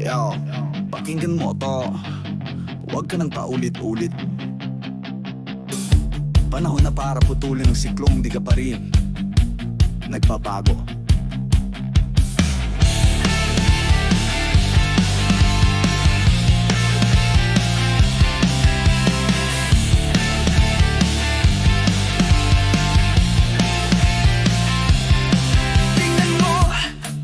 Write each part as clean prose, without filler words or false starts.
Yo, pakinggan mo to. Huwag ka nang paulit-ulit. Panahon na para putulin ang siklong di ka pa rin nagbabago. Tingnan mo,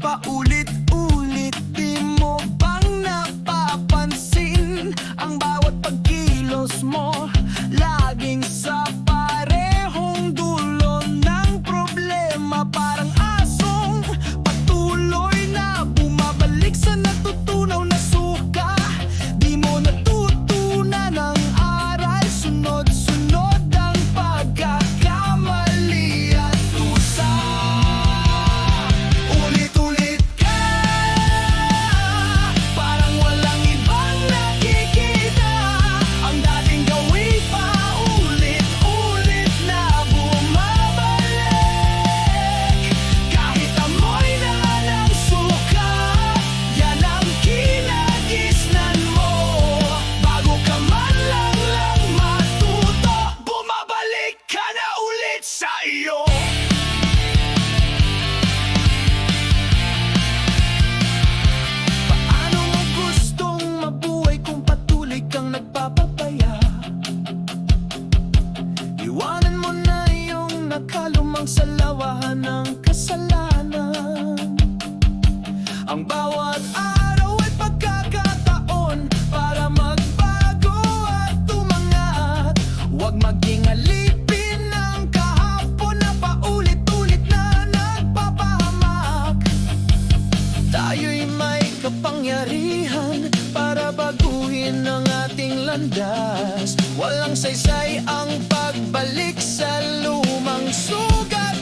paulit-ulit, di mo bang napapansin ang bawat pagkilos mo laging sa parehong dulo ng problema? Parang asong patuloy na bumabalik sa natutunaw na suka. Di mo natutunan ang aral, sunod-sunod ang pagkakamali at tusa. Ulit-ulit ka, parang walang ibang nakikita. Ang dating gawin pa ulit-ulit na bumabalik. Kahit amoy na ng suka, yan ang kinagisnan mo. Bago ka man lang matuto, bumabalik ka na ulit sa iyo. Paano mo gustong mabuhay kung patuloy kang nagpapapaya? Iwanan mo na yung nakalumang sa lawahan ng kasalanan. Ang bawat araw ay pagkakataon para magbago at umangat. Huwag maging alipin ng kahapon na paulit-ulit na nagpapahamak. Tayo'y may kapangyarihan para baguhin ang ating landas. Walang saysay ang pagbalik sa lumang sugat.